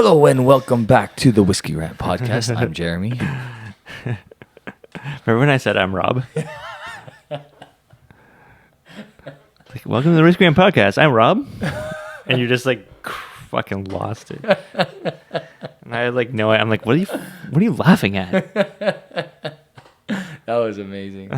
Hello and welcome back to the Whisky Rant Podcast. I'm Jeremy. Remember when I said I'm Rob? Like, welcome to the Whisky Rant Podcast. I'm Rob. And you're just like fucking lost it. And I like no, I'm like, what are you laughing at? That was amazing.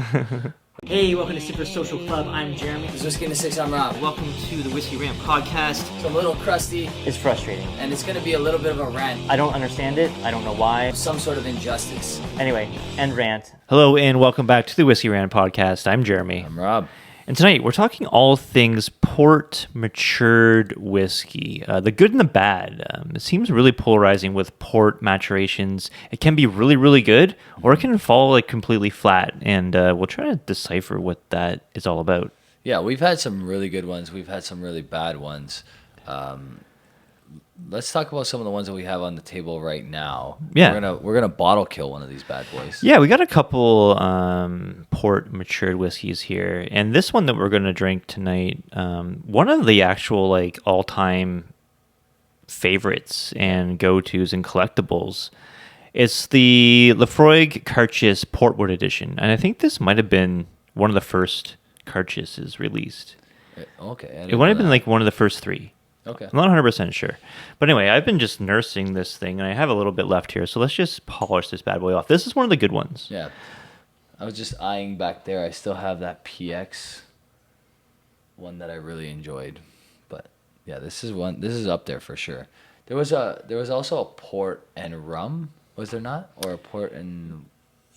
Hey, welcome to Super Social Club. I'm Jeremy. This is Whisky in the Six, I'm Rob. Welcome to the Whisky Rant Podcast. It's a little crusty, It's frustrating. and it's going to be a little bit of a rant. I don't understand it. I don't know why. Some sort of injustice. Anyway, end rant. Hello and welcome back to the Whisky Rant Podcast. I'm Jeremy. I'm Rob. And tonight we're talking all things port matured whiskey, the good and the bad. It seems really polarizing with port maturations. It can be really, really good, or it can fall like completely flat. And we'll try to decipher what that is all about. Yeah, we've had some really good ones. We've had some really bad ones. Let's talk about some of the ones that we have on the table right now. Yeah. We're gonna bottle kill one of these bad boys. Yeah, we got a couple port matured whiskeys here, and this one that we're going to drink tonight, one of the actual like all-time favorites and go-tos and collectibles. It's the Lefroy Cartier Portwood Edition, and I think this might have been one of the first Cartiers released. Okay. It might have been like one of the first three. Okay. I'm not 100% sure. But anyway, I've been just nursing this thing, and I have a little bit left here, so let's just polish this bad boy off. This is one of the good ones. Yeah. I was just eyeing back there. I still have that PX one that I really enjoyed. But yeah, this is up there for sure. There was also a port and rum, was there not? Or a port and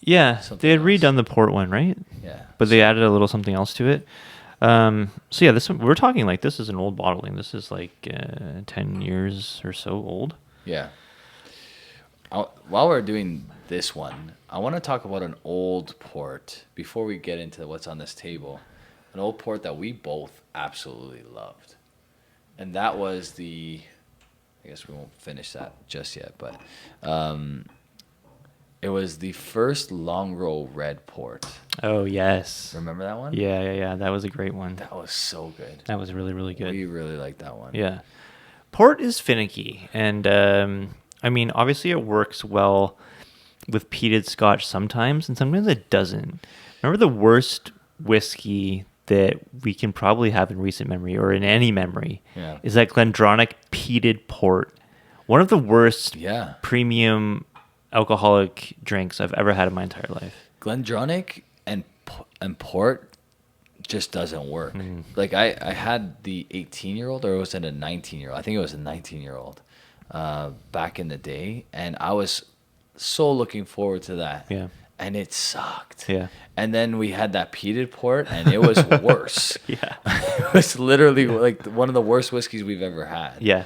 Yeah, something they had else. redone the port one, right? Yeah. But they added a little something else to it. So yeah, this one, we're talking like this is an old bottling. This is like 10 years or so old. Yeah. While we're doing this one, I want to talk about an old port before we get into what's on this table. An old port that we both absolutely loved. And that was I guess we won't finish that just yet, but it was the first Long Row Red Port. Oh, yes. Remember that one? Yeah. That was a great one. That was so good. That was really, really good. We really liked that one. Yeah. Port is finicky. And, I mean, obviously it works well with peated scotch sometimes, and sometimes it doesn't. Remember the worst whiskey that we can probably have in recent memory, or in any memory, Yeah. is that Glendronach peated port. One of the worst Yeah. premium alcoholic drinks I've ever had in my entire life. Glendronach and port just doesn't work. Like I had the 18-year-old, or was it a 19-year-old? I think it was a 19-year-old back in the day, and I was so looking forward to that. Yeah. And it sucked. Yeah. And then we had that peated port, and it was worse. Yeah. It was literally like one of the worst whiskeys we've ever had. Yeah.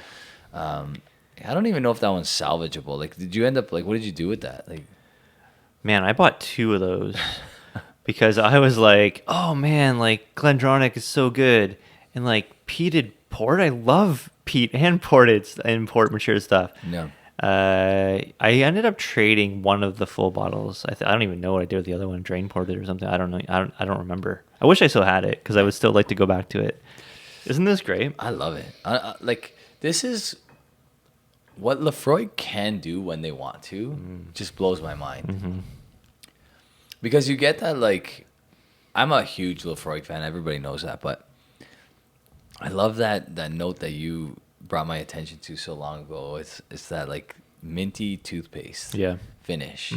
I don't even know if that one's salvageable. Like, did you end up, like, what did you do with that? Like, Man, I bought 2 of those because I was like, oh man, like Glendronach is so good. And like peated port, I love peat and ported and port matured stuff. no. I ended up trading one of the full bottles. I don't even know what I did with the other one, drain ported or something. I don't know. I don't remember. I wish I still had it because I would still like to go back to it. Isn't this great? I love it. Like, this is what Lefroy can do when they want to. Just blows my mind. Because you get that, like, I'm a huge Lefroy fan. Everybody knows that. But I love that note that you brought my attention to so long ago. It's that, like, minty toothpaste finish.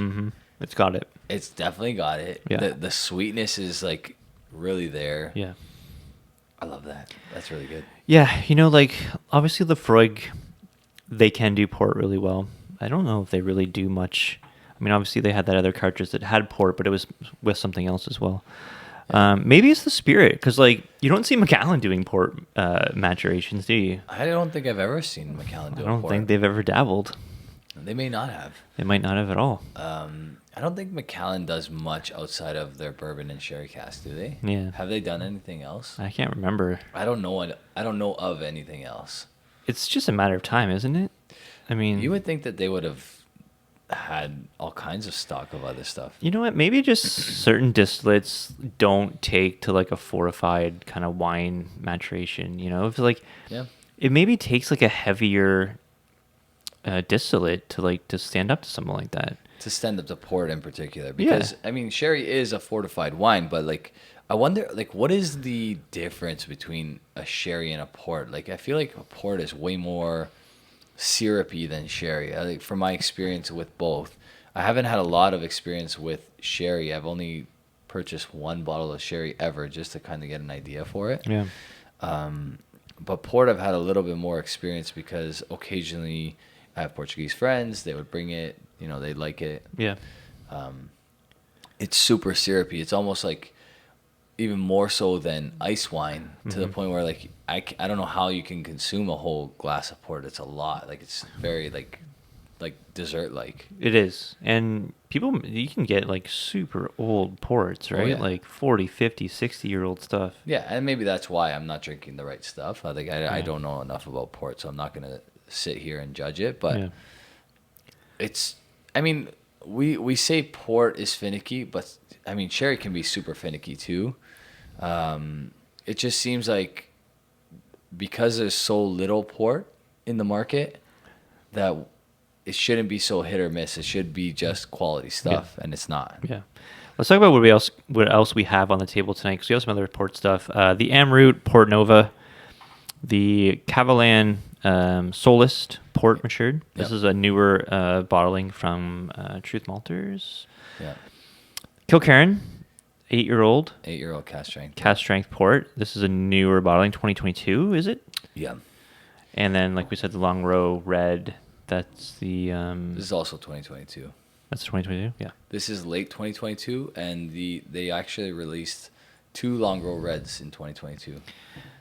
It's got it. It's definitely got it. Yeah. The sweetness is, like, really there. Yeah. I love that. That's really good. Yeah. Like obviously Lefroy, they can do port really well. I don't know if they really do much. I mean, obviously they had that other cartridge that had port, but it was with something else as well. Maybe it's the spirit, because like you don't see Macallan doing port maturations, do you? I don't think I've ever seen Macallan do I don't a port. think they've ever dabbled. They may not have. They might not have at all. I don't think Macallan does much outside of their bourbon and sherry cask, do they? Yeah. Have they done anything else? I can't remember. I don't know of anything else. It's just a matter of time, isn't it? I mean, You would think that they would have had all kinds of stock of other stuff. you know what? Maybe just certain distillates don't take to like a fortified kind of wine maturation. If like Yeah. it maybe takes like a heavier distillate to stand up to something like that. To stand up to port in particular, because I mean, sherry is a fortified wine, but like I wonder, like, what is the difference between a sherry and a port? Like, I feel like a port is way more syrupy than sherry. Like, from my experience with both, I haven't had a lot of experience with sherry. I've only purchased one bottle of sherry ever, just to kind of get an idea for it. Yeah. But port, I've had a little bit more experience because occasionally I have Portuguese friends. They would bring it. You know, they like it. Yeah. It's super syrupy. It's almost like even more so than ice wine, to the point where like I don't know how you can consume a whole glass of port. It's a lot. Like, it's very like dessert like. It is. And you can get like super old ports, right? yeah. Like 40, 50, 60-year-old stuff. Yeah, and maybe that's why I'm not drinking the right stuff. I don't know enough about port, so I'm not going to sit here and judge it. But it's, I mean, we say port is finicky, but I mean, sherry can be super finicky too. It just seems like because there's so little port in the market that it shouldn't be so hit or miss. It should be just quality stuff, and it's not. Yeah. Let's talk about what else we have on the table tonight, because we have some other port stuff. The Amroot Port Nova, the Cavalan Solist Port Matured. This is a newer bottling from Truth Malters. Yeah. Kilkerran, 8-year-old. 8-year-old cast strength. Cast strength port. This is a newer bottling, 2022, is it? Yeah. And then, like we said, the Long Row Red. That's the. This is also 2022. That's 2022. Yeah. This is late 2022, and they actually released 2 Long Row Reds in 2022.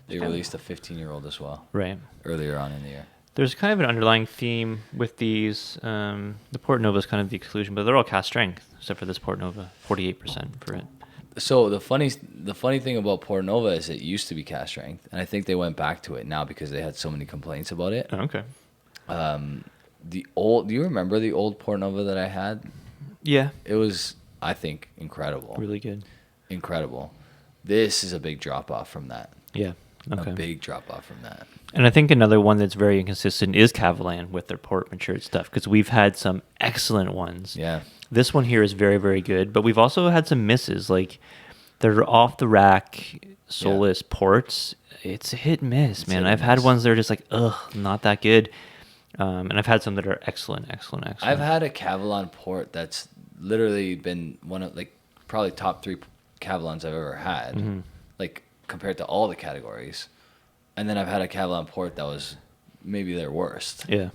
They released a 15-year-old as well. Right. Earlier on in the year. There's kind of an underlying theme with these. The Port Nova is kind of the exclusion, but they're all cast strength, except for this Port Nova, 48% for it. So the funny thing about Port Nova is it used to be cast strength, and I think they went back to it now because they had so many complaints about it. Oh, okay. Do you remember the old Port Nova that I had? Yeah. It was, I think, incredible. Really good. Incredible. This is a big drop off from that. Yeah. Okay. A big drop off from that. And I think another one that's very inconsistent is Cavalan with their port matured stuff, because we've had some excellent ones. Yeah. This one here is very, very good, but we've also had some misses. Like, they're off the rack Solus ports. It's a hit and miss, man. I've had ones that are just like, not that good. And I've had some that are excellent. I've had a Cavalan port that's literally been one of, like, probably top 3 Cavalans I've ever had, like, compared to all the categories. And then I've had a Cavalan port that was maybe their worst. Yeah.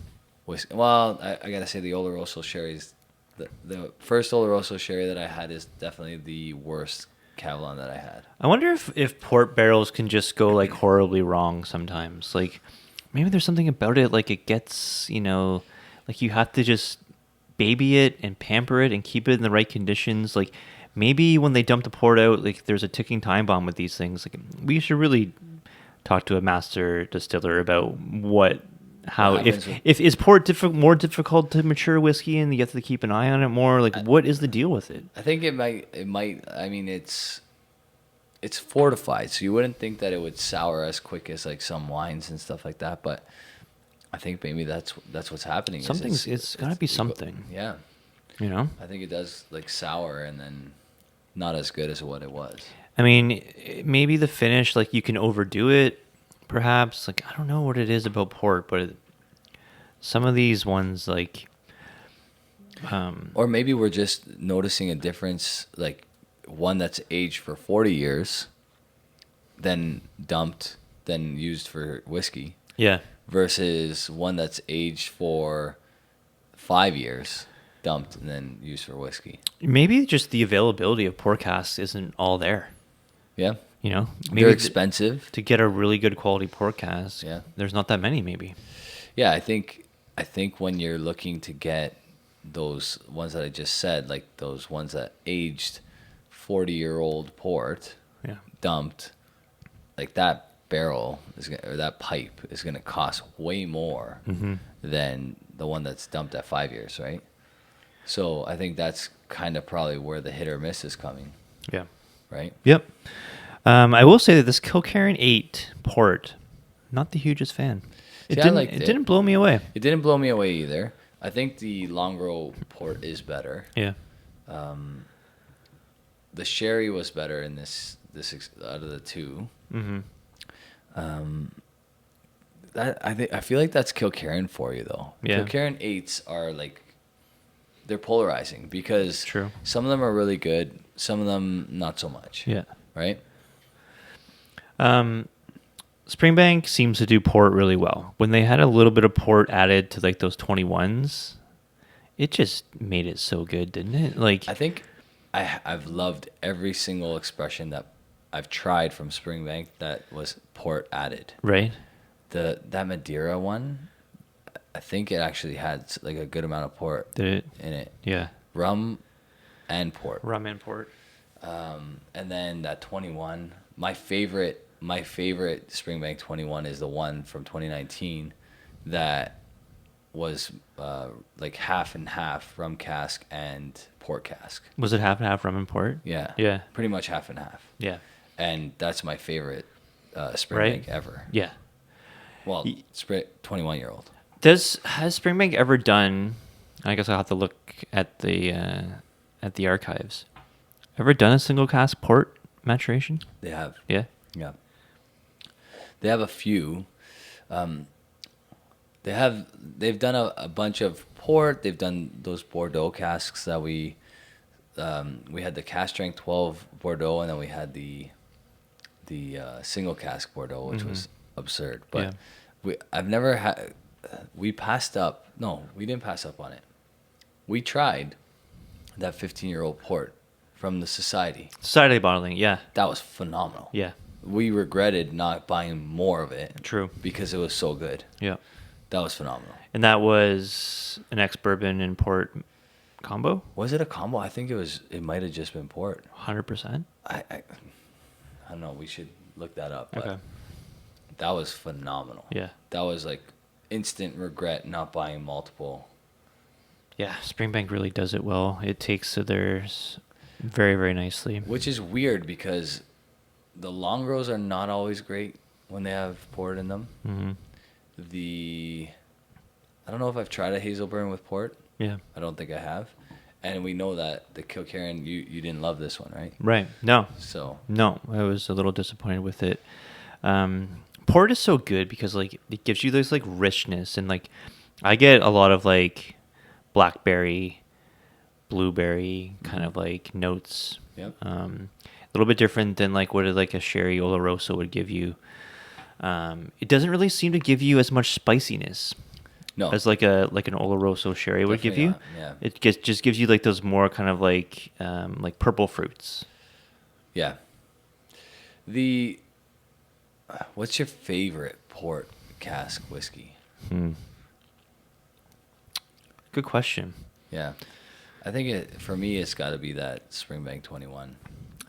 Well, I gotta say the Oloroso sherry's the first Oloroso sherry that I had is definitely the worst Cavalan that I had. I wonder if port barrels can just go like horribly wrong sometimes. Like, maybe there's something about it, like it gets, like you have to just baby it and pamper it and keep it in the right conditions. Like, maybe when they dump the port out, like there's a ticking time bomb with these things. Like, we should really talk to a master distiller about if is port more difficult to mature whiskey and you have to keep an eye on it more. Like, what is the deal with it? I think it might. I mean, it's fortified, so you wouldn't think that it would sour as quick as like some wines and stuff like that. But I think maybe that's what's happening. It's got to be something. Yeah. I think it does like sour and then not as good as what it was. I mean, maybe the finish, like you can overdo it, perhaps. Like, I don't know what it is about port, but some of these ones, like, or maybe we're just noticing a difference, like one that's aged for 40 years, then dumped, then used for whiskey. Yeah. Versus one that's aged for 5 years, dumped, and then used for whiskey. Maybe just the availability of port casks isn't all there. Yeah. Maybe they're expensive. To get a really good quality port cask, yeah, there's not that many, maybe. Yeah, I think when you're looking to get those ones that I just said, like those ones that aged 40-year-old port, dumped, like that barrel or that pipe is going to cost way more than the one that's dumped at 5 years, right? So I think that's kind of probably where the hit or miss is coming. Yeah. Right? Yep. I will say that this Kilkerran 8 port, not the hugest fan. It See, I didn't. liked It it. didn't blow me away. It didn't blow me away either. I think the Longrow port is better. Yeah. The sherry was better in out of the two. Mm-hmm. I feel like that's Kilkerran for you though. Yeah. Kilkerran 8s are like they're polarizing because True. some of them are really good, some of them not so much. Yeah. Right? Springbank seems to do port really well. When they had a little bit of port added to like those 21s, it just made it so good, didn't it? Like I think I've loved every single expression that I've tried from Springbank that was port added. right? That Madeira one, I think it actually had like a good amount of port Did it? in it. Yeah. Rum and port. Rum and port. And then that 21, my favorite Springbank 21 is the one from 2019 that was like half and half rum cask and port cask. Was it half and half rum and port? Yeah. Yeah. Pretty much half and half. Yeah. And that's my favorite Springbank Right? ever. Yeah. Well, 21-year-old. Has Springbank ever done? I guess I'll have to look at the archives. Ever done a single cask port maturation? They have. Yeah. Yeah. They have a few. They've done a bunch of port. They've done those Bordeaux casks that we had the cask strength 12 Bordeaux, and then we had the single cask Bordeaux, which was absurd. But I've never had. We passed up. No, we didn't pass up on it. We tried that 15-year-old port from the Society. Society bottling. Yeah. That was phenomenal. Yeah. We regretted not buying more of it. True. Because it was so good. Yeah. That was phenomenal. And that was an ex-bourbon and port combo? Was it a combo? I think it might have just been port. 100%? I don't know. We should look that up. But Okay. that was phenomenal. Yeah. That was like instant regret not buying multiple. Yeah, Springbank really does it well. It takes to theirs very, very nicely. Which is weird because the Longrows are not always great when they have port in them. Mm-hmm. I don't know if I've tried a Hazelburn with port. Yeah. I don't think I have. And we know that the Kilkerran, you didn't love this one, right? Right. No. So No, I was a little disappointed with it. Port is so good because like it gives you this like richness, and like I get a lot of like blackberry, blueberry kind of like notes. Yep. A little bit different than like what like a sherry Oloroso would give you. It doesn't really seem to give you as much spiciness no, as like an Oloroso sherry would give you. Definitely not, yeah. It just gives you like those more kind of like purple fruits. Yeah. What's your favorite port cask whiskey? Good question. Yeah. I think for me, it's got to be that Springbank 21.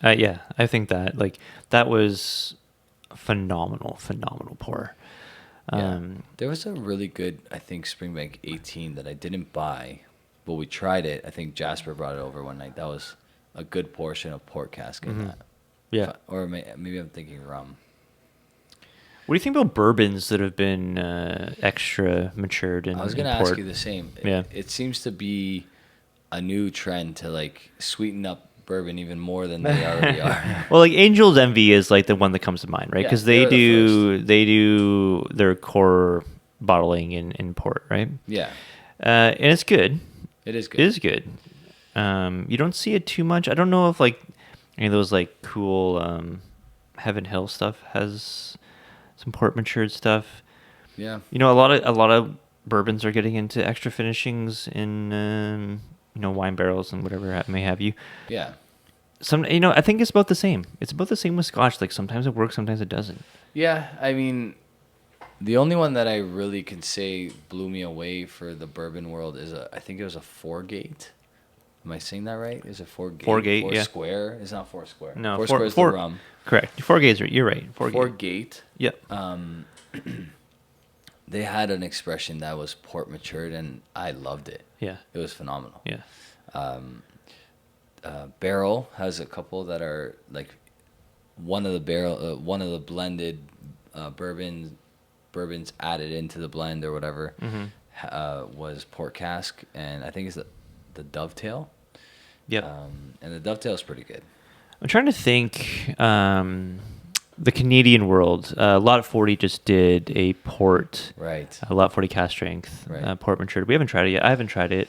Yeah, I think that was phenomenal pour. Yeah. There was a really good, I think, Springbank 18 that I didn't buy, but we tried it. I think Jasper brought it over one night. That was a good portion of port cask in that. Yeah. Or maybe I'm thinking rum. What do you think about bourbons that have been extra matured in I was going to port? ask you the same. Yeah. It seems to be a new trend to like sweeten up bourbon even more than they already are. Well, like Angel's Envy is like the one that comes to mind, right? Yeah, Because they were the they do their core bottling in port, right? Yeah. And it's good. It is good. It is good. You don't see it too much. I don't know if like any of those like cool Heaven Hill stuff has some port matured stuff. Yeah. You know, a lot of bourbons are getting into extra finishings in wine barrels and whatever may have you. Yeah. I think it's about the same. It's about the same with Scotch. Like sometimes it works, sometimes it doesn't. Yeah, I mean, the only one that I really can say blew me away for the bourbon world is I think it was a 4-gate. Am I saying that right? Is it 4-gate? 4-gate, Four yeah. Square? It's not 4 Square. No, 4 Square is the rum. Correct. 4-gates, you're right. 4-gate. Yep. They had an expression that was port matured, and I loved it. Yeah. It was phenomenal. Yeah. Barrel has a couple that are like one of the blended bourbon bourbons added into the blend or whatever was port cask, and I think it's the Dovetail. Yep. And the Dovetail is pretty good. I'm trying to think. The Canadian world, Lot 40 just did a port. Right. A Lot 40 cask strength. Right. Port matured. We haven't tried it yet. I haven't tried it.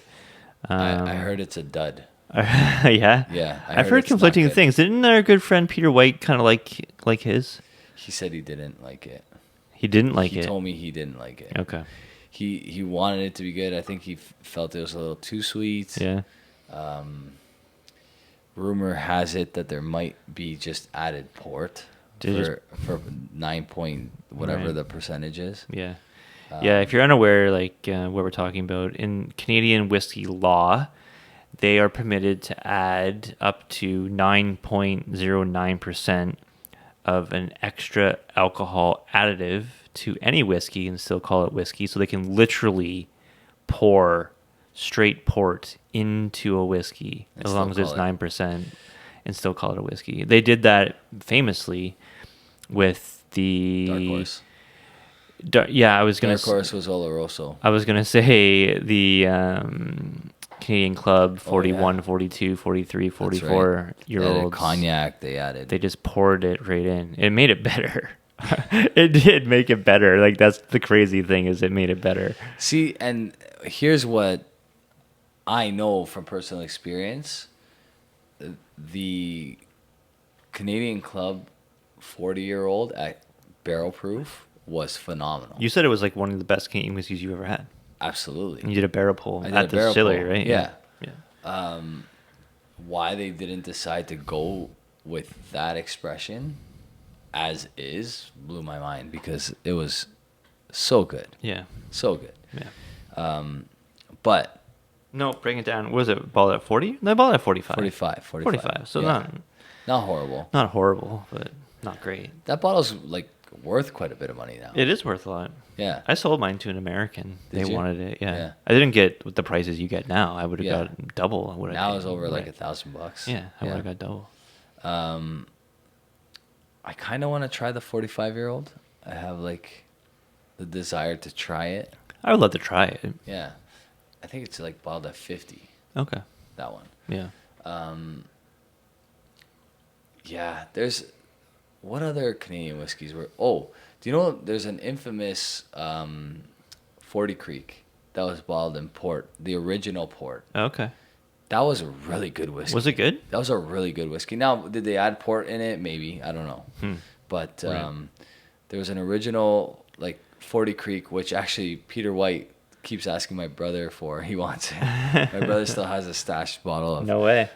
I heard it's a dud. Yeah? Yeah. I've heard it's not conflicting good. things. Didn't our good friend Peter White kind of like his? He said he didn't like it. He didn't like He it. told me he didn't like it. Okay. He wanted it to be good. I think he felt it was a little too sweet. Yeah. Rumor has it that there might be just added port for 9 point whatever Right. the percentage is. Yeah. Yeah, if you're unaware, what we're talking about, in Canadian whiskey law, they are permitted to add up to 9.09% of an extra alcohol additive to any whiskey and still call it whiskey. So they can literally pour straight port into a whiskey And as still long as it's call it- 9% and still call it a whiskey. They did that famously with the Dark Horse. Yeah, I was gonna. Dark Horse was Oloroso. I was gonna say the Canadian Club 41, yeah. 42, 43, That's 44 right. year They added olds. cognac they added. They just poured it right in. It made it better. It did make it better. Like, that's the crazy thing, is it made it better. See, and here's what I know from personal experience. The Canadian Club 40-year-old at barrel proof was phenomenal. You said it was like one of the best Canadian whiskeys you've ever had. Absolutely. And you did a barrel pull I did at a the barrel distillery, pull, right? yeah. Yeah. Why they didn't decide to go with that expression as is blew my mind, because it was so good. Yeah. So good. Yeah. But No, bring it down. What was it, balled at 40? No, balled at 45. 45. 45. So yeah. Not horrible. not horrible, but not great. That bottle's like worth quite a bit of money now. It is worth a lot. Yeah. I sold mine to an American. Did They you? wanted it. Yeah. Yeah. I didn't get the prices you get now. I would have Yeah. got double. What I Now paid. it's over like Right. $1,000. Yeah, I would have got double. I kind of want to try the 45-year-old. I have like the desire to try it. I would love to try it. Yeah. I think it's like bottled at 50. Okay. That one. Yeah. Yeah, there's what other Canadian whiskeys were? Oh, do you know there's an infamous 40 Creek that was bottled in port, the original port. Okay. That was a really good whiskey. Was it good? That was a really good whiskey. Now, did they add port in it? Maybe, I don't know. But Right. there was an original like 40 Creek, which actually Peter White keeps asking my brother for. He wants it. My brother still has a stashed bottle of. No way.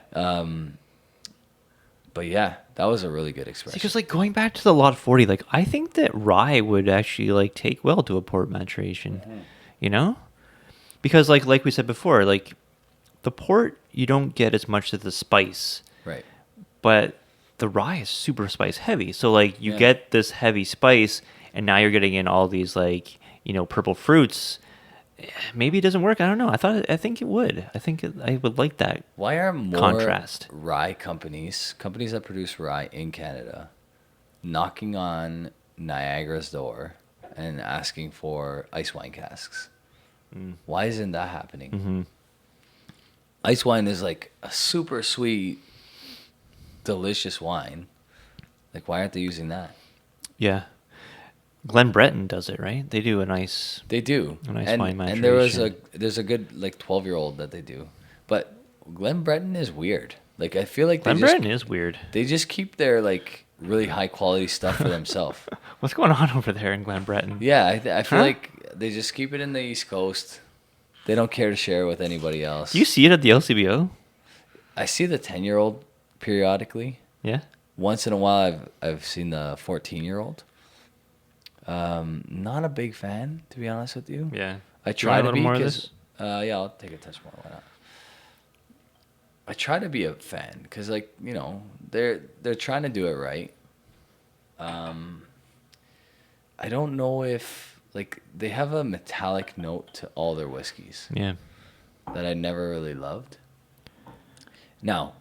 But yeah, that was a really good expression. Because like going back to the Lot 40, like I think that rye would actually like take well to a port maturation. You know? Because like we said before, like the port you don't get as much of the spice, Right. but the rye is super spice heavy. So like you Yeah. get this heavy spice, and now you're getting in all these like, you know, purple fruits. Maybe it doesn't work. I don't know. I think it would. I would like that. Why are more Contrast. rye companies that produce rye in Canada, knocking on Niagara's door and asking for ice wine casks? Why isn't that happening? Ice wine is like a super sweet, delicious wine. Like, why aren't they using that? Yeah. Glen Breton does it, right? They do a nice. They do. A nice and, wine and there's a good like 12-year-old that they do. But Glen Breton is weird. Like, I feel like Glen Breton is weird. they just keep their like really high quality stuff for themselves. What's going on over there in Glen Breton? Yeah, I feel Huh? like they just keep it in the East Coast. They don't care to share it with anybody else. Do you see it at the LCBO? I see the 10-year-old periodically. Yeah. Once in a while, I've seen the 14-year-old. Not a big fan, to be honest with you. Yeah. I Do you want try a to little be more of because this? yeah, I'll take a touch more. Why not? I try to be a fan because, like, you know, they're trying to do it right. I don't know if like they have a metallic note to all their whiskeys Yeah. that I never really loved. Now,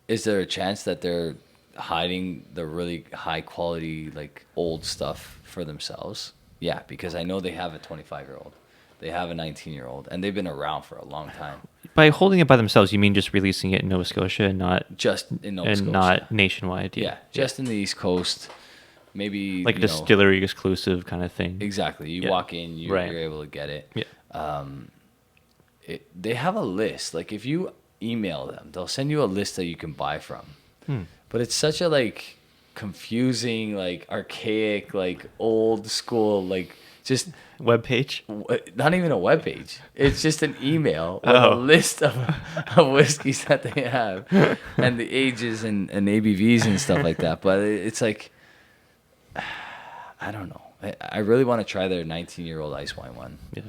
is there a chance that they're hiding the really high quality like old stuff for themselves? Yeah, because I know they have a 25-year-old. They have a 19-year-old, and they've been around for a long time. By holding it by themselves, you mean just releasing it in Nova Scotia and not Just in Nova Scotia. not nationwide? Yeah, just in the East Coast. Maybe like a distillery exclusive kind of thing. Exactly. You walk in, you're able to get it. Yeah. They have a list. Like if you email them, they'll send you a list that you can buy from. But it's such a like confusing, like archaic, like old school, like just web page. Not even a web page. It's just an email with a list of whiskeys that they have and the ages and ABVs and stuff like that. But it's like, I don't know. I really want to try their 19-year-old ice wine one. Yeah.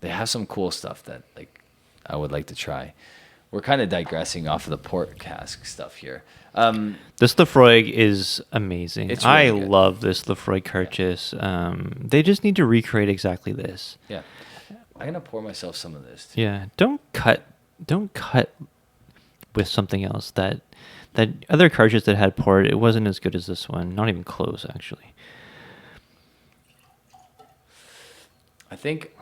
They have some cool stuff that like I would like to try. We're kind of digressing off of the port cask stuff here. This Lafroig is amazing. It's really good. Love this Lafroig Carchis. They just need to recreate exactly this. Yeah. I'm gonna pour myself some of this too. Yeah. Don't cut with something else. That other Carchis that had port, it wasn't as good as this one. Not even close, actually. I think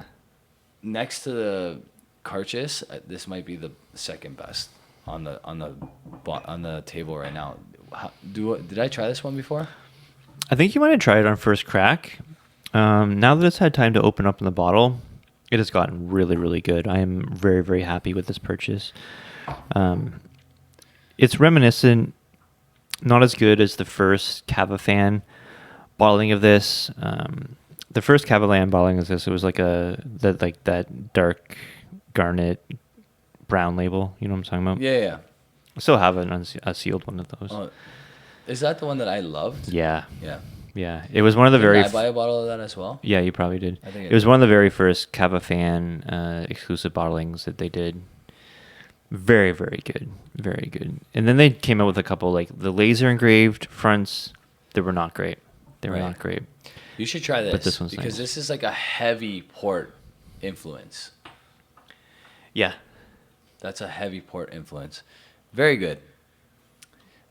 next to the Carchis, this might be the second best on the table right now. Did I try this one before? I think you might have tried it on first crack. Now that it's had time to open up in the bottle, it has gotten really, really good. I am very, very happy with this purchase. It's reminiscent, not as good as the first Cavafan bottling of this. The first Cavalan bottling of this, it was like that dark garnet brown label. You know what I'm talking about? Yeah. I still have a sealed one of those. Is that the one that I loved? Yeah. Yeah. Yeah. It was one of the Did I buy a bottle of that as well? Yeah, you probably did. I think it was one of the very first Cavafan exclusive bottlings that they did. Very, very good. Very good. And then they came out with a couple, like the laser engraved fronts. They were not great. They were not great. You should try this, but this one's because nice. This is like a heavy port influence. Yeah. That's a heavy port influence. Very good.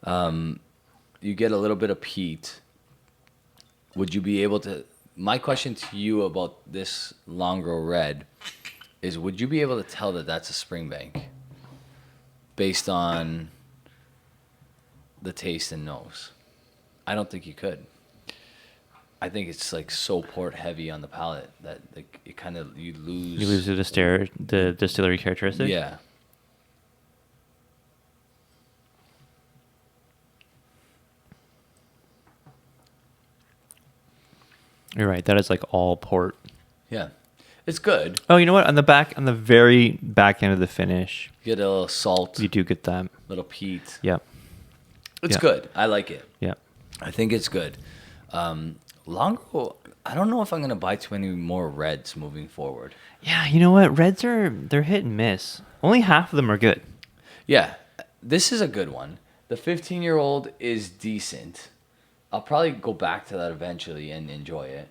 You get a little bit of peat. Would you be able to... My question to you about this Longrow Red is, would you be able to tell that that's a Springbank based on the taste and nose? I don't think you could. I think it's like so port heavy on the palate that like it kind of you lose the distillery characteristic. Yeah. You're right. That is like all port. Yeah. It's good. Oh, you know what? On the very back end of the finish, You get a little salt, you do get that. little peat. Yeah. It's Yeah. good. I like it. Yeah. I think it's good. Longrow, I don't know if I'm going to buy too many more reds moving forward. Yeah, you know what? Reds they're hit and miss. Only half of them are good. Yeah, this is a good one. The 15-year-old is decent. I'll probably go back to that eventually and enjoy it.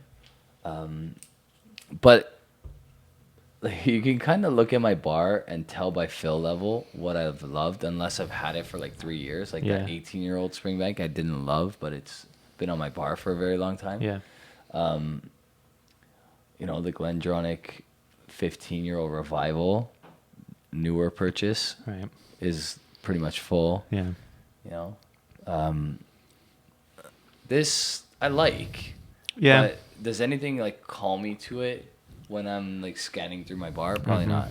But like, you can kind of look at my bar and tell by fill level what I've loved, unless I've had it for like 3 years. Like that 18-year-old Springbank I didn't love, but it's been on my bar for a very long time. Yeah. You know, the Glendronach 15-year-old Revival, newer purchase, Right. is pretty much full. Yeah. You know, this I like. Yeah. But does anything like call me to it when I'm like scanning through my bar? Probably not.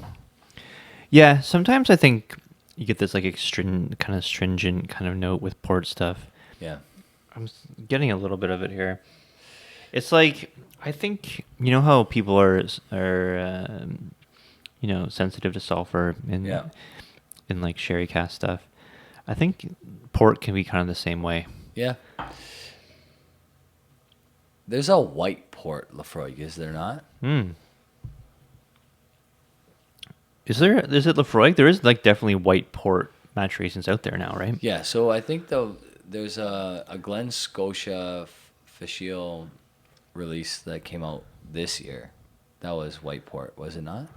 Yeah. Sometimes I think you get this like stringent kind of note with port stuff. Yeah. I'm getting a little bit of it here. It's like, I think, you know how people are you know, sensitive to sulfur in like sherry cask stuff. I think port can be kind of the same way. Yeah. There's a white port Lafroig, is there not? Is it Lafroig? There is like definitely white port maturations out there now, right? Yeah. So I think there's a Glen Scotia Fischel release that came out this year. That was white port, was it not?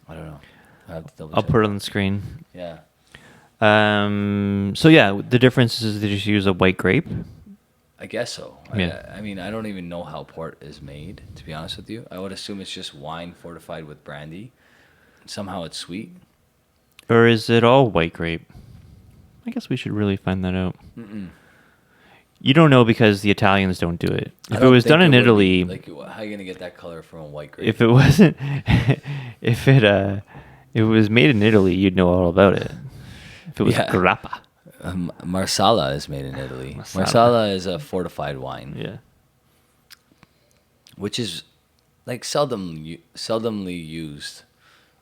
I don't know. I'll put it on the screen. Yeah. So yeah, the difference is they just use a white grape. I guess so. Yeah. I mean, I don't even know how port is made, to be honest with you. I would assume it's just wine fortified with brandy. Somehow it's sweet. Or is it all white grape? I guess we should really find that out. You don't know because the Italians don't do it. If it was done in Italy, Like, how are you gonna get that color from a white grape? if it wasn't, if it was made in Italy, you'd know all about it. If it was Yeah. grappa. Marsala is made in Italy. Marsala. Marsala is a fortified wine, Yeah. which is like seldomly used.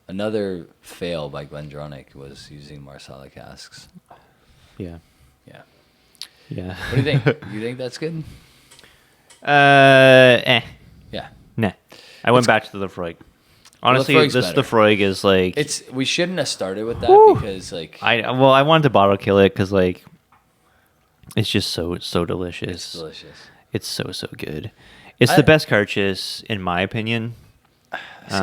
Another fail by Glendronach was using Marsala casks. Yeah. Yeah. Yeah. What do you think? You think that's good? Yeah. Yeah. I went back to the Lefroy. Honestly, Lefroy's this better. Lefroy is like We shouldn't have started with that Woo. because like I wanted to bottle kill it because like it's just so delicious. it's delicious. It's so good. It's the best Carchus in my opinion. See,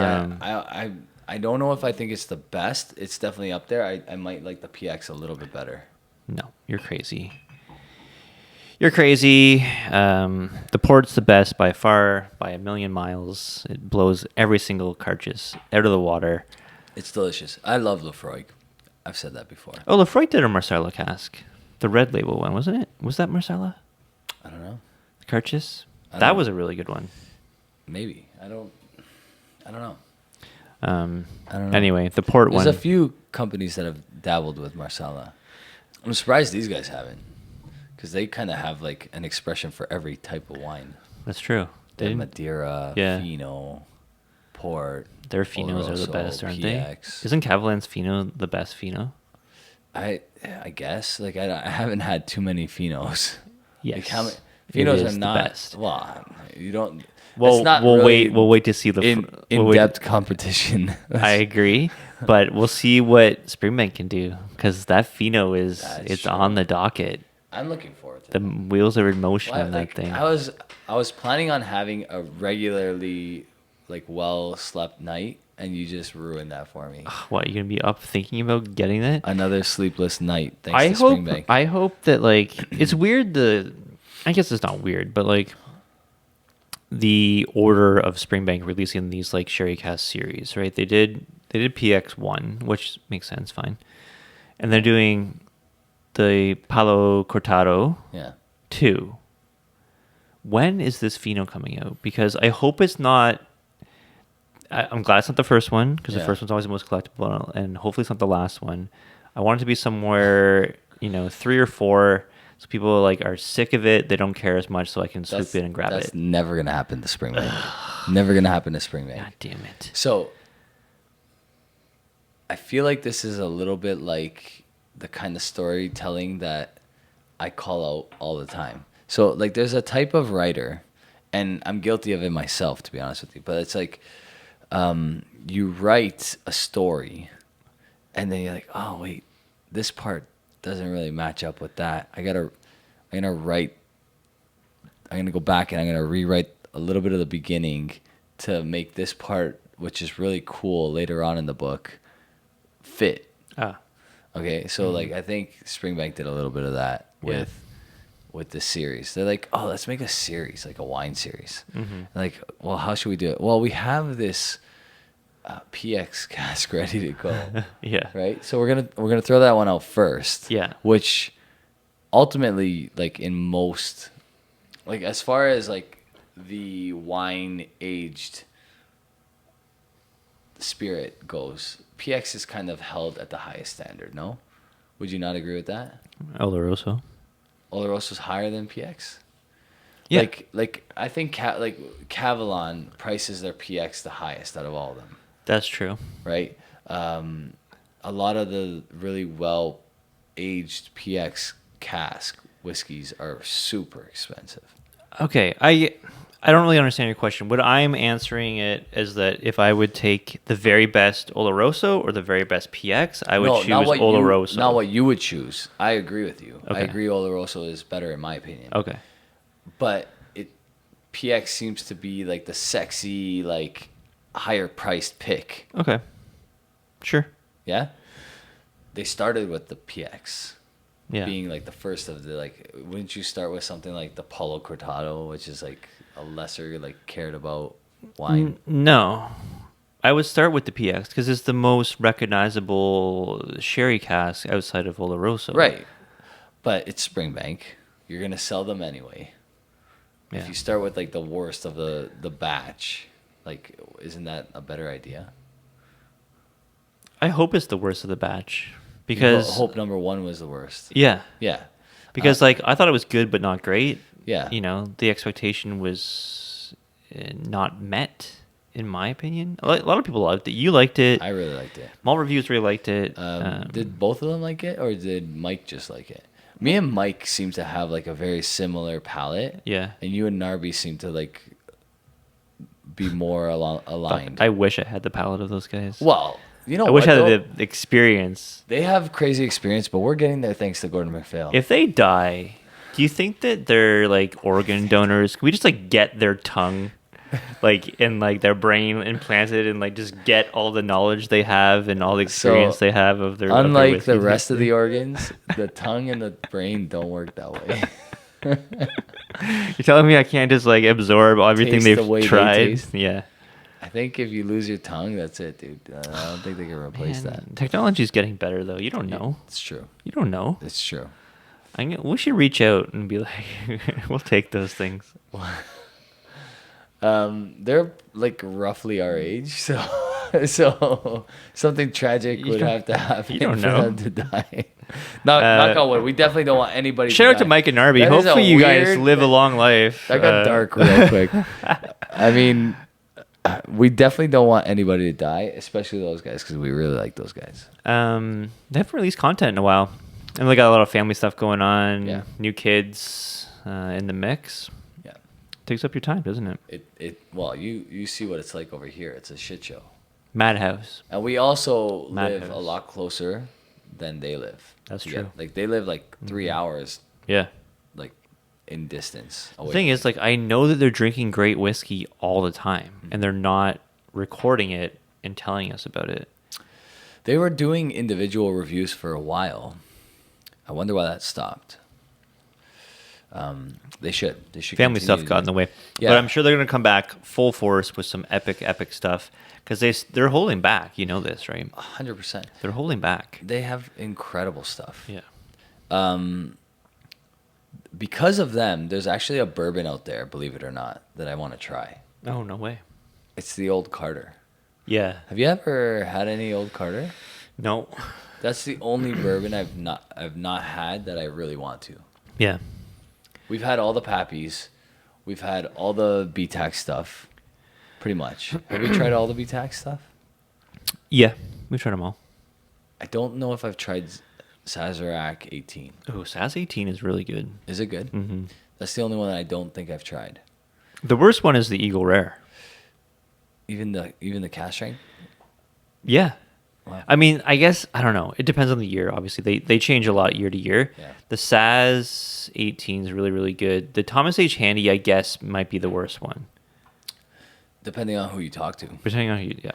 I don't know if I think it's the best. It's definitely up there. I might like the PX a little bit better. No, you're crazy. You're crazy. The port's the best by far, by a million miles. It blows every single Carchus out of the water. It's delicious. I love Lefroy. I've said that before. Oh, Lefroy did a Marsala cask. The red label one, wasn't it? Was that Marsala? I don't know. Carchus? I That don't- was a really good one. Maybe. I don't know. I don't know. Anyway, the port There's one. a few companies that have dabbled with Marsala. I'm surprised these guys haven't, because they kind of have like an expression for every type of wine. That's true. They have They- Madeira, Yeah. Fino, Port. Their Finos are the Oloroso, best, aren't PX. they? Isn't Cavalan's Fino the best Fino? I guess like I haven't had too many Finos. Yes. Like, how many, It Finos is are the not. best. Well, you don't. Well, it's not we'll really wait. We'll wait to see the in depth competition. I agree, but we'll see what Springbank can do because that Fino is That's it's true. on the docket. I'm looking forward to The it. wheels are in motion Well, on like, that thing. I was planning on having a regularly like well slept night, and you just ruined that for me. What, you gonna be up thinking about getting it? Another sleepless night thanks I to hope. Springbank. I hope that like it's weird. I guess it's not weird, but like the order of Springbank releasing these like Sherry Cast series, right? They did PX1, which makes sense, fine, and they're doing the Palo Cortado Yeah. 2. When is this Fino coming out? Because I hope it's not. I'm glad it's not the first one because Yeah. the first one's always the most collectible, and hopefully it's not the last one. I want it to be somewhere, 3 or 4, so people like are sick of it. They don't care as much, so I can swoop in and grab That's it. never gonna happen to Springbank. Never gonna happen to Springbank. God damn it! So I feel like this is a little bit like the kind of storytelling that I call out all the time. So like there's a type of writer, and I'm guilty of it myself, to be honest with you, but it's like you write a story and then you're like, oh wait, this part doesn't really match up with that. I'm gonna go back and I'm gonna rewrite a little bit of the beginning to make this part, which is really cool later on in the book, fit. Okay, so like I think Springbank did a little bit of that with this series. They're like, oh, let's make a series, like a wine series. Like, well, how should we do it? Well, we have this PX cask ready to go. Yeah. Right. So we're gonna throw that one out first. Yeah. Which ultimately, like in most, like as far as like the wine aged spirit goes, PX is kind of held at the highest standard. No, would you not agree with that? Oloroso. Oloroso's higher than PX. Yeah. Like I think Cavalon prices their PX the highest out of all of them. That's true. Right? A lot of the really well aged PX cask whiskeys are super expensive. Okay, I don't really understand your question. What I'm answering it is that if I would take the very best Oloroso or the very best PX, I would choose Oloroso. Not what you would choose. I agree with you. I Okay. agree Oloroso is better in my opinion. Okay. But PX seems to be like the sexy, like higher priced pick. Okay. Sure. Yeah? They started with the PX. Yeah. being like the first of the like. Wouldn't you start with something like the Palo Cortado, which is like a lesser like cared about wine? No. I would start with the PX because it's the most recognizable sherry cask outside of Oloroso. Right, but it's Springbank. You're gonna sell them anyway. Yeah. If you start with like the worst of the batch, like isn't that a better idea? I hope it's the worst of the batch Because because hope number one was the worst. yeah, Yeah, because like I thought it was good but not great. yeah. You know, the expectation was not met, in my opinion. A lot of people loved it. You liked it. I really liked it. Mall reviews really liked it. Did both of them like it, or did Mike just like it? Me and Mike seem to have like a very similar palate. Yeah. And you and Narby seem to like be more aligned. I wish I had the palate of those guys. Well, you know I wish I what, had though? the experience. They have crazy experience, but we're getting there thanks to Gordon MacPhail. If they die, do you think that they're like organ donors? Can we just like get their tongue, like in like their brain implanted, and like just get all the knowledge they have and all the experience they have of their? Unlike of their the rest of the organs, the tongue and the brain don't work that way. You're telling me I can't just like absorb everything Taste the way they've they tried? taste? Yeah. I think if you lose your tongue, that's it, dude. I don't think they can replace that. Technology's getting better though. You don't know. It's true. You don't know. It's true. We should reach out and be like, we'll take those things. They're like roughly our age, so so something tragic would don't- have to happen you don't for know. them to die. Knock on wood. We definitely don't want anybody. Shout to out to die. Mike and Narby. That is a Hopefully you guys weird- live a long life. That got dark real quick. I mean, we definitely don't want anybody to die, especially those guys, because we really like those guys. They haven't released content in a while. And they got a lot of family stuff going on. Yeah. New kids in the mix. Yeah. Takes up your time, doesn't it? Well, you see what it's like over here. It's a shit show. Madhouse. And we also live Madhouse. a lot closer than they live. That's together. true. Like they live like 3 hours, Yeah. like in distance. The away thing from is, like, I know that they're drinking great whiskey all the time, and they're not recording it and telling us about it. They were doing individual reviews for a while. I wonder why that stopped. They should. Family continue stuff to got do in the it. way. Yeah. But I'm sure they're going to come back full force with some epic stuff because they're holding back. You know this, right? 100%. They're holding back. They have incredible stuff. Yeah. Because of them, there's actually a bourbon out there, believe it or not, that I want to try. Oh, no way. It's the Old Carter. Yeah. Have you ever had any Old Carter? No. That's the only bourbon I've not had that I really want to. Yeah. We've had all the Pappies. We've had all the BTAC stuff. Pretty much. Have we tried all the BTAC stuff? Yeah. We've tried them all. I don't know if I've tried Sazerac 18. Oh, SAS 18 is really good. Is it good? Mm-hmm. That's the only one that I don't think I've tried. The worst one is the Eagle Rare. Even the cask strength? Yeah. Wow. I mean, I guess, I don't know. It depends on the year, obviously. They change a lot year to year. Yeah. The SAS 18 is really, really good. The Thomas H. Handy, I guess, might be the worst one. Depending on who you talk to. Depending on who you, yeah.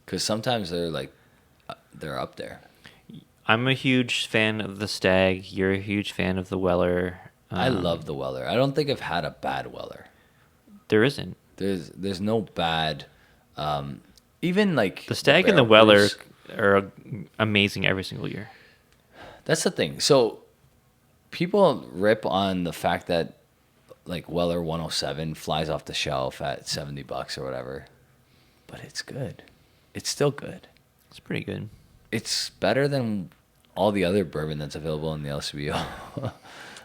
Because sometimes they're up there. I'm a huge fan of the Stag. You're a huge fan of the Weller. I love the Weller. I don't think I've had a bad Weller. There isn't. There's no bad. Even like The Stag and the barrel Weller proofs. are amazing every single year. That's the thing. So people rip on the fact that like Weller 107 flies off the shelf at $70 or whatever, but it's good. It's still good. It's pretty good. It's better than all the other bourbon that's available in the LCBO. The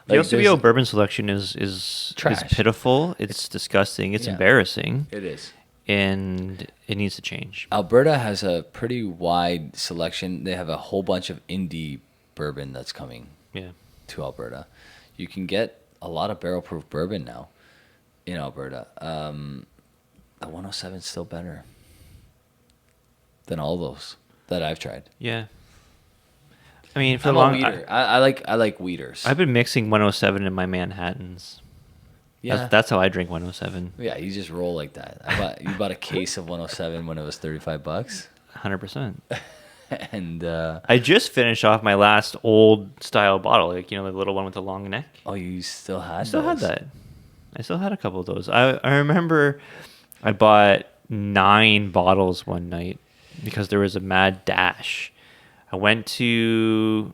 Like, LCBO there's- bourbon selection is Trash. pitiful. It's disgusting. It's Yeah. embarrassing. It is. And it needs to change. Alberta has a pretty wide selection. They have a whole bunch of indie bourbon that's coming Yeah. to Alberta. You can get a lot of barrel proof bourbon now in Alberta. The 107 is still better than all those that I've tried. Yeah. I mean, for I'm the a long weeder. I like weeders. I've been mixing 107 in my Manhattans. Yeah. That's how I drink 107. Yeah, you just roll like that. You bought a case of 107 when it was $35. 100%. And I just finished off my last old style bottle, like the little one with the long neck. oh, you still had I still had those? that. I still had a couple of those. I remember I bought 9 bottles one night because there was a mad dash. I went to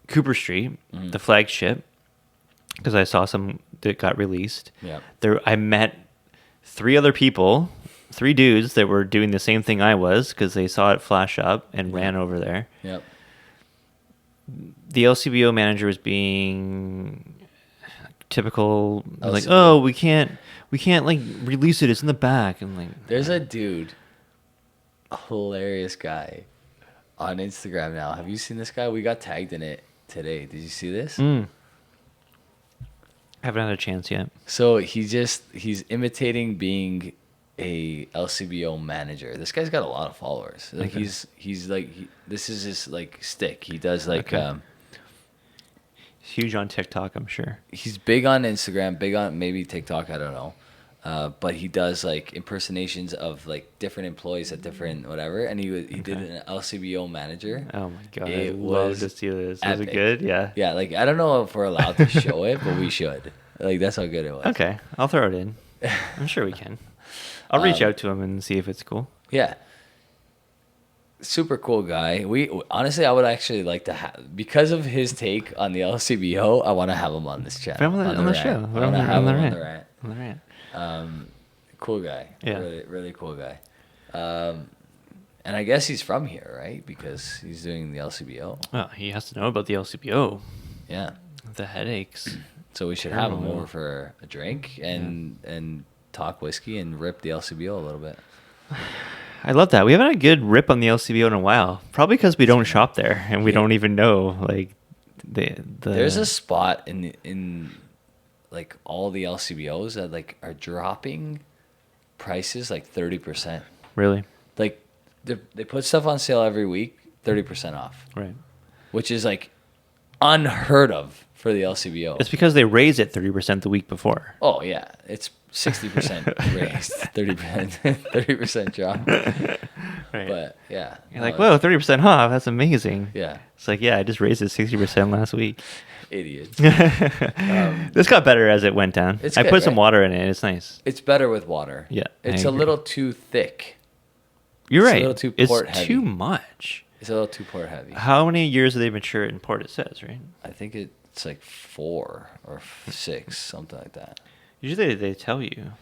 Cooper Street, the flagship, because I saw some that got released. Yeah. There, I met 3 other people, 3 dudes that were doing the same thing I was because they saw it flash up and ran over there. Yep. The LCBO manager was being typical, like, LCBO. oh, we can't like release it. It's in the back. And like, There's a dude, a hilarious guy, on Instagram now. Have you seen this guy? We got tagged in it today. Did you see this? haven't had a chance yet. So he's imitating being a LCBO manager. This guy's got a lot of followers. Like Okay. he's like this is his like stick. He does like Okay. Huge on TikTok, I'm sure. he's big on Instagram, big on maybe TikTok, I don't know. But he does like impersonations of like different employees at different whatever, and he did an LCBO manager. Oh my god, It I love was to see this. Was it epic. good? Yeah. Yeah, like I don't know if we're allowed to show it, but we should. Like that's how good it was. Okay, I'll throw it in. I'm sure we can. I'll reach out to him and see if it's cool. Yeah. Super cool guy. We honestly, I would actually like to have, because of his take on the LCBO, I want to have him on this channel. Put him on the rant. show. I want to have him on the rant. On the rant. Cool guy. Yeah. Really, really cool guy. And I guess he's from here, right? Because he's doing the LCBO. Well, he has to know about the LCBO, Yeah. the headaches. So we should have him Oh. over for a drink and talk whiskey and rip the LCBO a little bit. I love that. We haven't had a good rip on the LCBO in a while. Probably because we don't shop there and we don't even know like the. There's a spot in like all the LCBOs that like are dropping prices like 30%. Really Like they put stuff on sale every week, 30% off, right. which is like unheard of for the LCBO. It's because they raised it 30% the week before. Oh yeah, it's 60% raised, 30% drop. Right. But yeah, You're like, whoa, 30% off. That's amazing. yeah, It's like, yeah, I just raised it 60% last week. idiots. This got better as it went down. It's I good, put some right? water in it. It's nice. It's better with water. Yeah, it's I a agree. little too thick. You're It's a right. little too It's port heavy. too much. It's a little too port heavy. How many years do they mature in port? It says, right? I think it's like 4 or 6, something like that. Usually they tell you.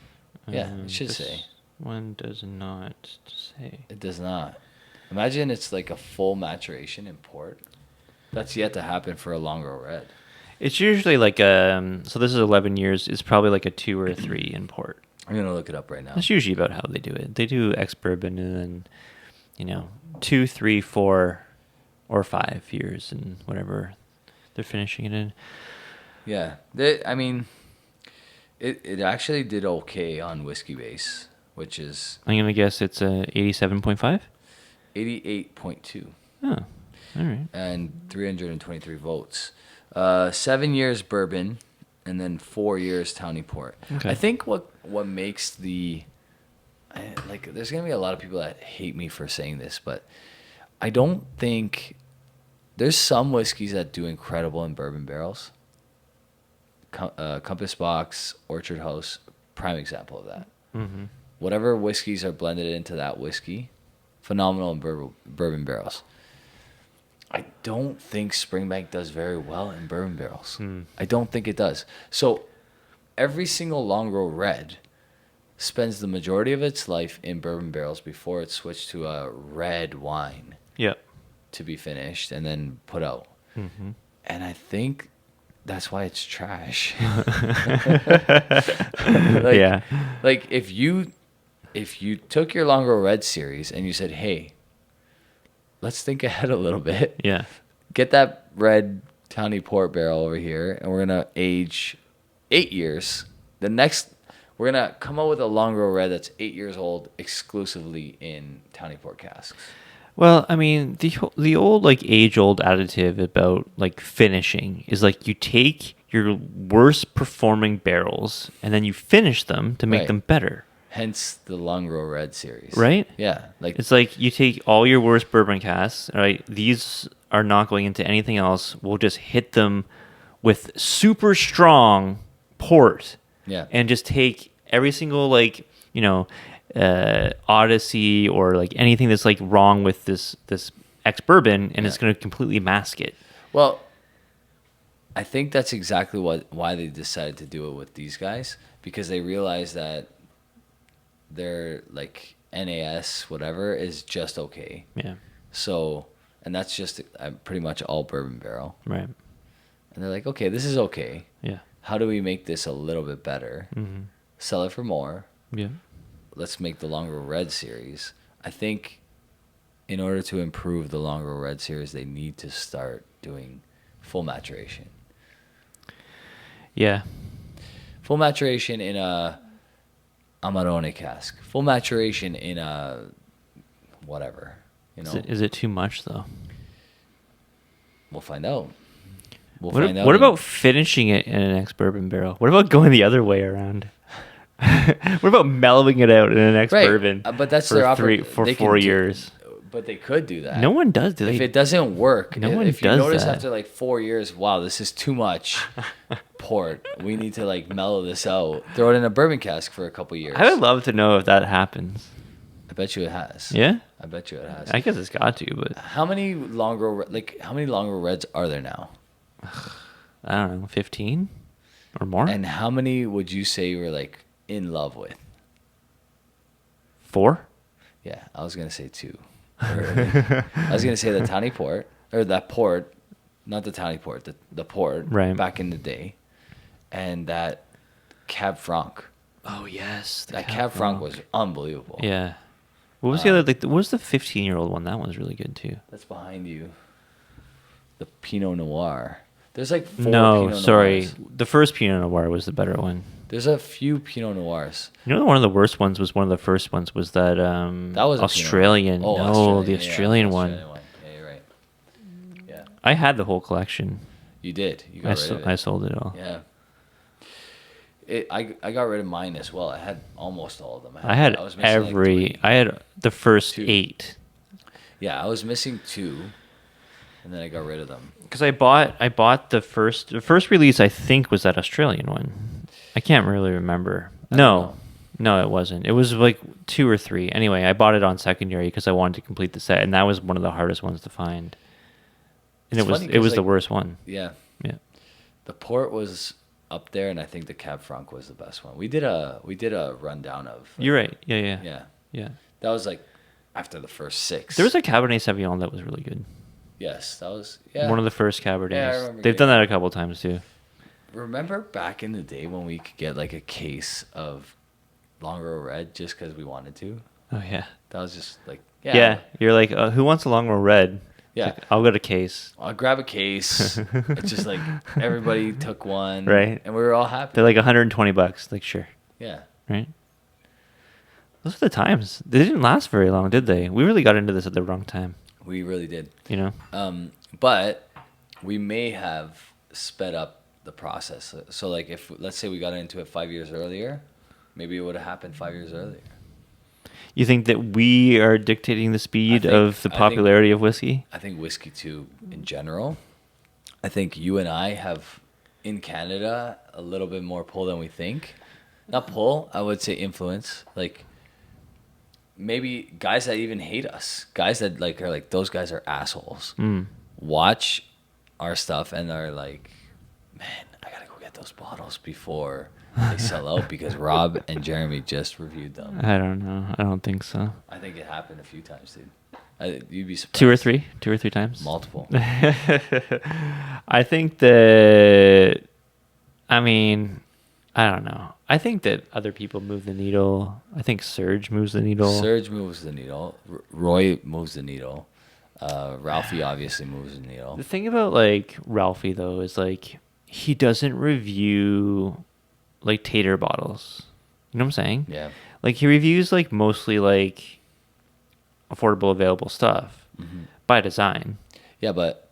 Yeah, it should This say. one does not say. It does not. Imagine it's like a full maturation in port. That's yet to happen for a longer red. It's usually like so this is 11 years. It's probably like a 2 or a 3 in port. I'm gonna look it up right now. That's usually about how they do it. They do ex-bourbon and then, 2, 3, 4, or 5 years and whatever they're finishing it in. Yeah, I mean, it actually did okay on Whiskey Base, which is I'm going to guess it's a 87.5? 88.2 Oh, all right. and 323 votes. 7 years bourbon, and then 4 years Tawny Port. Okay. I think what makes there's gonna be a lot of people that hate me for saying this, but I don't think there's some whiskeys that do incredible in bourbon barrels. Compass Box, Orchard House, prime example of that. Mm-hmm. Whatever whiskeys are blended into that whiskey, phenomenal in bourbon barrels. I don't think Springbank does very well in bourbon barrels. I don't think it does. So every single Longrow Red spends the majority of its life in bourbon barrels before it's switched to a red wine Yep. to be finished and then put out. Mm-hmm. And I think that's why it's trash. Yeah. Like if you took your Longrow Red series and you said, "Hey, let's think ahead a little bit. Yeah. Get that red Tawny Port barrel over here, and we're gonna age 8 years. We're gonna come out with a Longrow Red that's 8 years old, exclusively in Tawny Port casks." Well, I mean, the old like age-old additive about like finishing is like you take your worst performing barrels and then you finish them to make Right. them better. Hence the Long Row Red series. Right? Yeah. Like It's like you take all your worst bourbon casks, right? These are not going into anything else. We'll just hit them with super strong port. Yeah. And just take every single, like, Odyssey or like anything that's like wrong with this ex-bourbon, and it's going to completely mask it. Well, I think that's exactly why they decided to do it with these guys, because they realized that their like NAS whatever is just okay. Yeah. So, and that's just pretty much all bourbon barrel. Right. And they're like, okay, this is okay. Yeah. How do we make this a little bit better? Mm-hmm. Sell it for more. Yeah. Let's make the Long Row Red series. I think in order to improve the Long Row Red series, they need to start doing full maturation. Yeah. Full maturation in a Amarone cask. Full maturation in a whatever. Is it too much though? We'll find out. What about finishing it in an ex-bourbon barrel? What about going the other way around? What about mellowing it out in an ex-bourbon? But that's for their for 4 years. But they could do that. No one does. If it doesn't work, if you notice that. after like 4 years, wow, this is too much port. We need to like mellow this out. Throw it in a bourbon cask for a couple years. I would love to know if that happens. I bet you it has. Yeah? I bet you it has. I guess it's got to, but How many Long Row Reds are there now? I don't know, 15 or more? And how many would you say you were like in love with? 4? Yeah, I was gonna say 2. I was gonna say the tawny port, or that port, not the tawny port, the port right. back in the day, and that Cab Franc. Oh yes, That Cab Franc was unbelievable. Yeah. What was the other? Like, what was the 15-year-old one? That one's really good too. That's behind you. The Pinot Noir. There's like 4 Pinot sorry. Noirs. The first Pinot Noir was the better one. There's a few Pinot Noirs. You know, one of the worst ones was one of the first ones was that That was Australian. Oh, no, Australian. the Australian one. Yeah, you're right. Yeah. I had the whole collection. You did. You got rid of it. I sold it all. Yeah. I got rid of mine as well. I had almost all of them. I had was missing like 3. I had the first 2. 8. Yeah, I was missing 2, and then I got rid of them. Because I bought the first release. I think was that Australian one. I can't really remember. No, it wasn't. It was like 2 or 3. Anyway, I bought it on secondary because I wanted to complete the set, and that was one of the hardest ones to find. And it was like, the worst one. Yeah. Yeah. The port was up there, and I think the Cab Franc was the best one. We did a rundown of. You're right. Yeah. Yeah. That was like after the first 6. There was a Cabernet Sauvignon that was really good. Yes, that was one of the first Cabernets. Yeah, I remember They've done that a couple times too. Remember back in the day when we could get like a case of Long Row Red just because we wanted to? Oh yeah. That was just like You're like, who wants a Long Row Red? Yeah. Like, I'll get a case. I'll grab a case. It's just like everybody took one, right? And we were all happy. They're like $120. Like sure. Yeah. Right. Those were the times. They didn't last very long, did they? We really got into this at the wrong time. We really did. You know. But we may have sped up the process. So like if let's say we got into it 5 years earlier, maybe it would have happened 5 years earlier. You think that we are dictating the speed of the popularity of whiskey? I think whiskey too in general. I think you and I have in Canada a little bit more pull than we think. Not pull, I would say influence. Like maybe guys that even hate us, guys that like are like those guys are assholes. Watch our stuff and are like, man, I gotta go get those bottles before they sell out because Rob and Jeremy just reviewed them. I don't know. I don't think so. I think it happened a few times, dude. You'd be surprised. 2 or 3 times. Multiple. I think that. I mean, I don't know. I think that other people move the needle. I think Serge moves the needle. Serge moves the needle. Roy moves the needle. Ralphie obviously moves the needle. The thing about like Ralphie though is like he doesn't review like tater bottles. You know what I'm saying? Yeah. Like he reviews like mostly like affordable available stuff by design. Yeah, but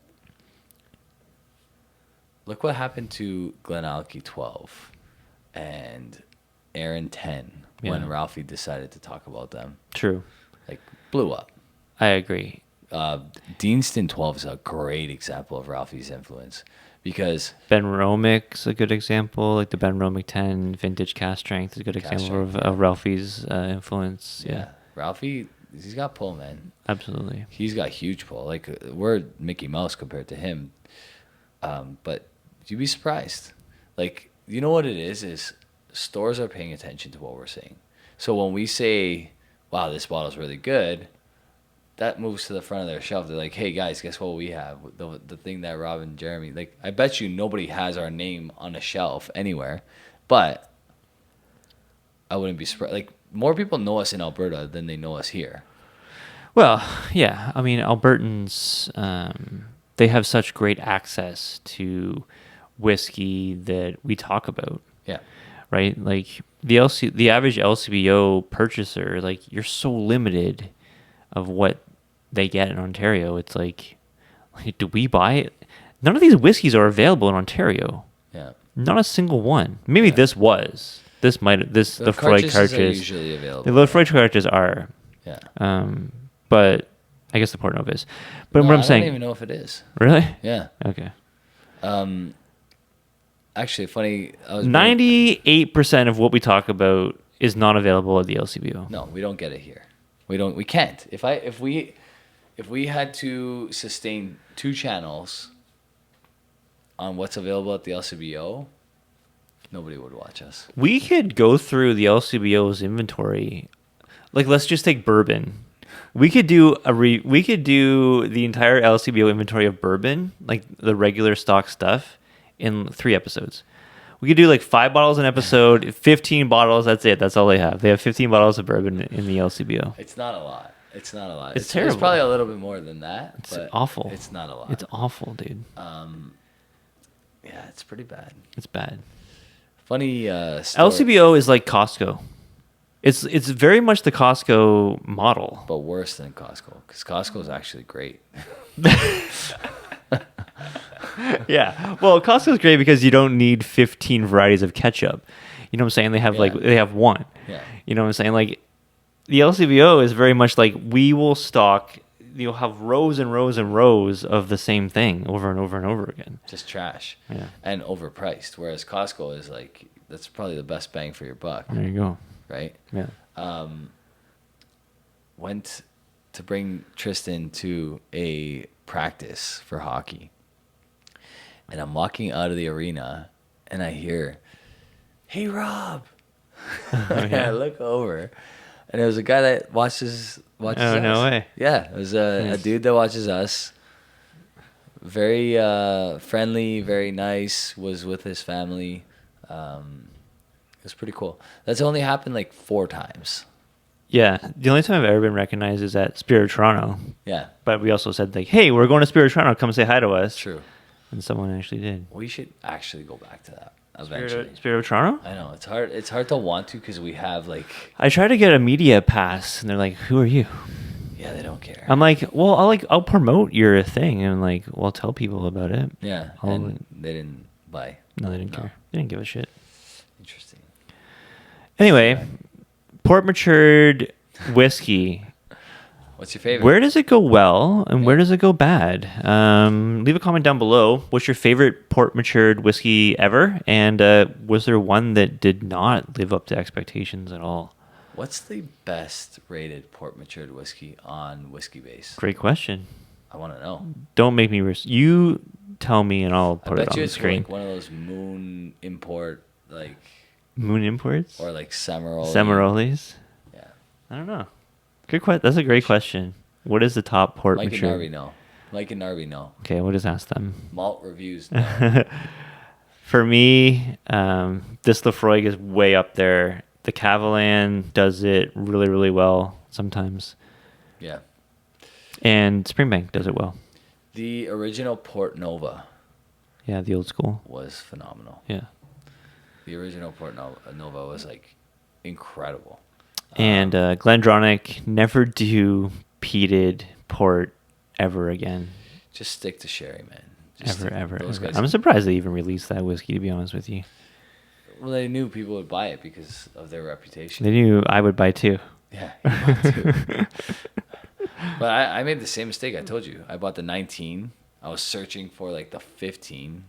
look what happened to Glenallachie 12 and Aaron 10. when Yeah. Ralphie decided to talk about them. True. Like, blew up. I agree. Deanston 12 is a great example of Ralphie's influence because Ben Romic's a good example. Like the Ben Romic 10 vintage cast strength is a good example strength, of Ralphie's influence. yeah, Ralphie, he's got pull, man. Absolutely. He's got huge pull. Like, we're Mickey Mouse compared to him. But you'd be surprised. Like, you know what it is stores are paying attention to what we're saying. So when we say, wow, this bottle's really good, that moves to the front of their shelf. They're like, hey, guys, guess what we have? The thing that Rob and Jeremy... Like, I bet you nobody has our name on a shelf anywhere. But I wouldn't be surprised. Like, more people know us in Alberta than they know us here. Well, yeah. I mean, Albertans, they have such great access to whiskey that we talk about. Yeah. Right? Like, the average LCBO purchaser, like, you're so limited of what they get in Ontario. It's like, do we buy it? None of these whiskeys are available in Ontario. Yeah. Not a single one. Maybe this was. The Freud cartridges cartridges are usually available. The Freud cartridges are. Yeah. But I guess the Port Nova is. But No, what I'm I saying. don't even know if it is. Really? Yeah. Okay. Actually, funny. 98% of what we talk about is not available at the LCBO. No, we don't get it here. We can't. If we had to sustain 2 channels on what's available at the LCBO, nobody would watch us. We could go through the LCBO's inventory. Like, let's just take bourbon. We could do the entire LCBO inventory of bourbon, like the regular stock stuff, in 3 episodes. We could do like 5 bottles an episode, 15 bottles. That's it. That's all they have. They have 15 bottles of bourbon in the LCBO. It's not a lot. It's terrible. It's probably a little bit more than that. It's but awful. It's not a lot. It's awful, dude. Yeah, it's pretty bad. It's bad. Funny story. LCBO is like Costco. It's very much the Costco model. But worse than Costco, because Costco is actually great. Yeah. Well, Costco's great because you don't need 15 varieties of ketchup. You know what I'm saying? They have one. Yeah. You know what I'm saying? Like, the LCBO is very much like, we will stock, you'll have rows and rows and rows of the same thing over and over and over again. Just trash. Yeah. And overpriced. Whereas Costco is like, that's probably the best bang for your buck. There you go. Right? Yeah. Went to bring Tristan to a practice for hockey. And I'm walking out of the arena and I hear, hey, Rob. And I look over and it was a guy that watches Oh, us. no way. Yeah, it was a dude that watches us. Very friendly, very nice, was with his family. It was pretty cool. That's only happened like 4 times. Yeah. The only time I've ever been recognized is at Spirit of Toronto. Yeah. But we also said, like, hey, we're going to Spirit of Toronto. Come say hi to us. True. And someone actually did. We should actually go back to that eventually. Spirit of Toronto? I know. It's hard. It's hard to want to because we have like... I tried to get a media pass, and they're like, who are you? Yeah, they don't care. I'm like, well, I'll promote your thing, and like, well, I'll tell people about it. Yeah, and they didn't buy. No, they didn't care. They didn't give a shit. Interesting. Anyway, port matured whiskey. What's your favorite? Where does it go well, and where does it go bad? Leave a comment down below. What's your favorite port matured whiskey ever? And was there one that did not live up to expectations at all? What's the best rated port matured whiskey on Whiskey Base? Great question. I want to know. Don't make me you tell me, and I'll I put it bet on you the it's screen. like one of those moon import, like, Moon imports or like Samaroli. Samarolis. Yeah. I don't know. Good question. That's a great question. What is the top port Mike and matured? Narby know. Mike and Narby know. Okay, we'll just ask them. Malt reviews know. For me, this Lafroig is way up there. The Cavalan does it really, really well sometimes. Yeah. And Springbank does it well. The original Port Nova Yeah, the old school. was phenomenal. Yeah. The original Port Nova was like incredible. And Glendronach, never do peated port ever again. Just stick to sherry, man. Ever. Those guys, I'm surprised they even released that whiskey, to be honest with you. Well, they knew people would buy it because of their reputation. They knew I would buy too. Yeah, you bought too. But I made the same mistake. I told you. I bought the 19. I was searching for like the 15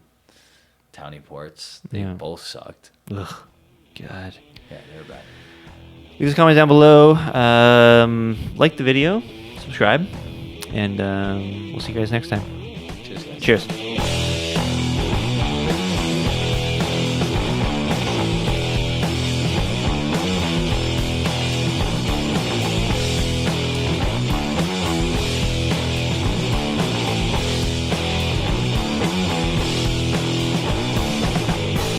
Townie Ports. They both sucked. Ugh, God. Yeah, they were bad. Leave us a comment down below. Like the video, subscribe, and we'll see you guys next time. Cheers, guys. Cheers.